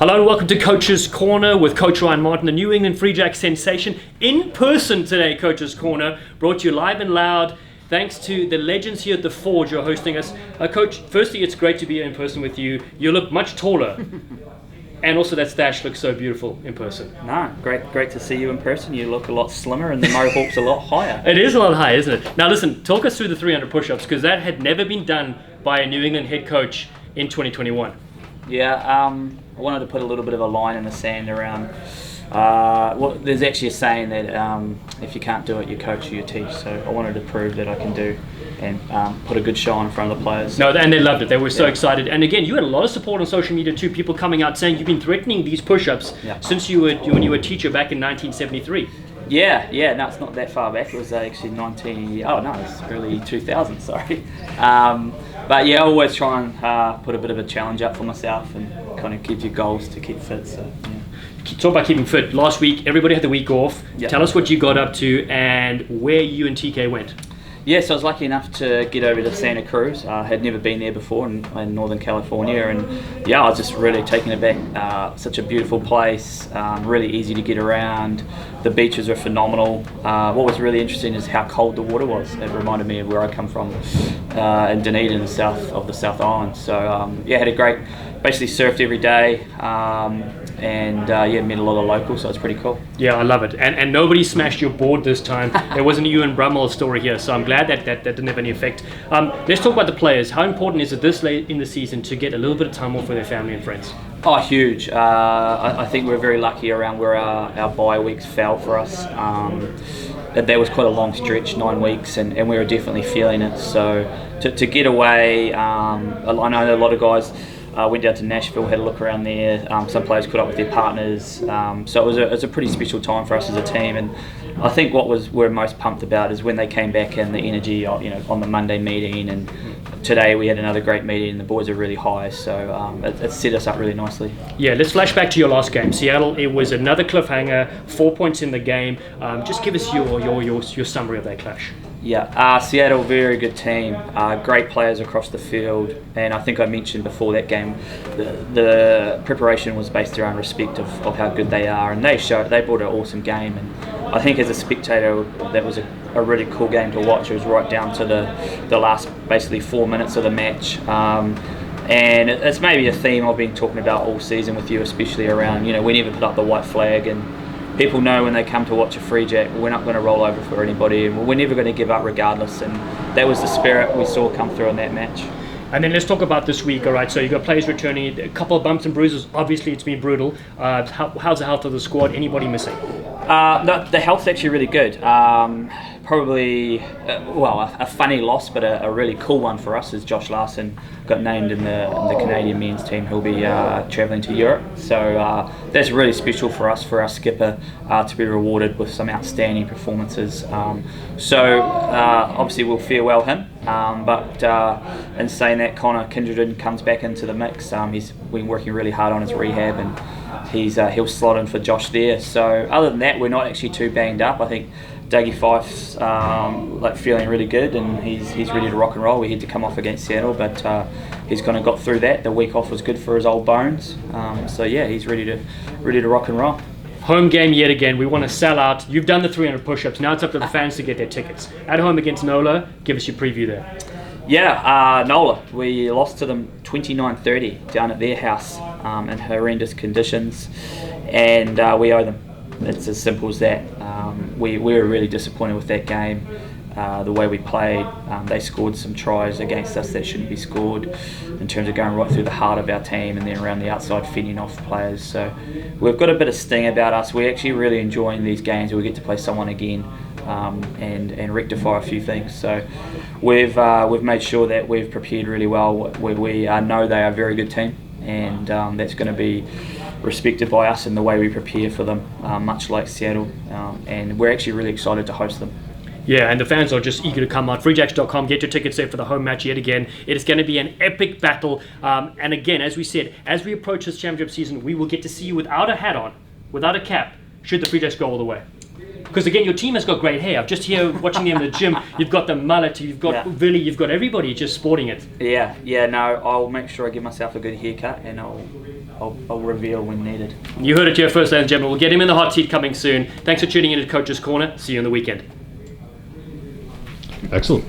Hello and welcome to Coach's Corner with Coach Ryan Martin, the New England Free Jack sensation. In person today, Coach's Corner, brought to you live and loud. Thanks to the legends here at the Forge who are hosting us. Coach, firstly, it's great to be in person with you. You look much taller. And also that stash looks so beautiful in person. No, great to see you in person. You look a lot slimmer and the mohawk's a lot higher. It is a lot higher, isn't it? Now listen, talk us through the 300 push-ups, because that had never been done by a New England head coach in 2021. Yeah, I wanted to put a little bit of a line in the sand around, there's actually a saying that if you can't do it, you coach or you teach. So I wanted to prove that I can do and put a good show in front of the players. No, and they loved it. They were so excited. And again, you had a lot of support on social media too. People coming out saying you've been threatening these push-ups since when you were a teacher back in 1973. Yeah, no, it's not that far back. It was actually it's early 2000, sorry. But yeah, I always try and put a bit of a challenge up for myself and kind of give you goals to keep fit. So, yeah. Talk about keeping fit. Last week, everybody had the week off. Yep. Tell us what you got up to and where you and TK went. Yeah, so I was lucky enough to get over to Santa Cruz. I had never been there before in Northern California, and I was just really taken aback. Such a beautiful place, really easy to get around. The beaches were phenomenal. What was really interesting is how cold the water was. It reminded me of where I come from in Dunedin, the south of the South Island. So had a great, basically surfed every day. And met a lot of locals, so it's pretty cool. Yeah, I love it. And nobody smashed your board this time. There wasn't a you and Brummel story here, so I'm glad that didn't have any effect. Let's talk about the players. How important is it this late in the season to get a little bit of time off with their family and friends? Oh, huge. I think we're very lucky around where our bye weeks fell for us. That was quite a long stretch, 9 weeks, and we were definitely feeling it. So to get away, I know a lot of guys went down to Nashville, had a look around there. Some players caught up with their partners. So it was a pretty special time for us as a team. And I think what we're most pumped about is when they came back and the energy, on the Monday meeting. And today we had another great meeting and the boys are really high. So it set us up really nicely. Yeah, let's flash back to your last game. Seattle, it was another cliffhanger, 4 points in the game. Just give us your summary of that clash. Yeah, Seattle, very good team, great players across the field, and I think I mentioned before that game, the preparation was based around respect of how good they are, and they brought an awesome game, and I think as a spectator that was a really cool game to watch. It was right down to the last basically 4 minutes of the match. And it's maybe a theme I've been talking about all season with you, especially around, we never put up the white flag, and people know when they come to watch a free jack, we're not going to roll over for anybody, and we're never going to give up regardless. And that was the spirit we saw come through in that match. And then let's talk about this week. All right, so you've got players returning, a couple of bumps and bruises. Obviously, it's been brutal. How's the health of the squad? Anybody missing? No, the health's actually really good. Probably, a funny loss, but a really cool one for us is Josh Larson got named in the Canadian men's team. He'll be travelling to Europe. So that's really special for us, for our skipper, to be rewarded with some outstanding performances. Obviously we'll farewell him. But in saying that, Connor Kindredin comes back into the mix. He's been working really hard on his rehab, and he'll slot in for Josh there. So other than that, we're not actually too banged up. I think Dougie Fife's feeling really good, and he's ready to rock and roll. We had to come off against Seattle, but he's kind of got through that. The week off was good for his old bones. He's ready to rock and roll. Home game yet again. We want to sell out. You've done the 300 push-ups. Now it's up to the fans to get their tickets. At home against NOLA, give us your preview there. Yeah, NOLA. We lost to them 29-30 down at their house in horrendous conditions, and we owe them. It's as simple as that. We were really disappointed with that game. The way we played, they scored some tries against us that shouldn't be scored, in terms of going right through the heart of our team and then around the outside fending off players. So we've got a bit of sting about us. We're actually really enjoying these games where we get to play someone again and rectify a few things. So we've made sure that we've prepared really well. We know they are a very good team, and that's going to be respected by us in the way we prepare for them, much like Seattle, and we're actually really excited to host them. Yeah, and the fans are just eager to come out. freejacks.com, get your tickets there for the home match yet again. It is going to be an epic battle. And again, as we said, as we approach this championship season, we will get to see you without a hat on, without a cap, should the Free Jacks go all the way. Because again, your team has got great hair. I'm just here watching them in the gym. You've got the mullet, you've got Billy, you've got everybody just sporting it. Yeah, no, I'll make sure I give myself a good haircut, and I'll I'll reveal when needed. You heard it here first, ladies and gentlemen. We'll get him in the hot seat coming soon. Thanks for tuning in to Coach's Corner. See you in the weekend. Excellent.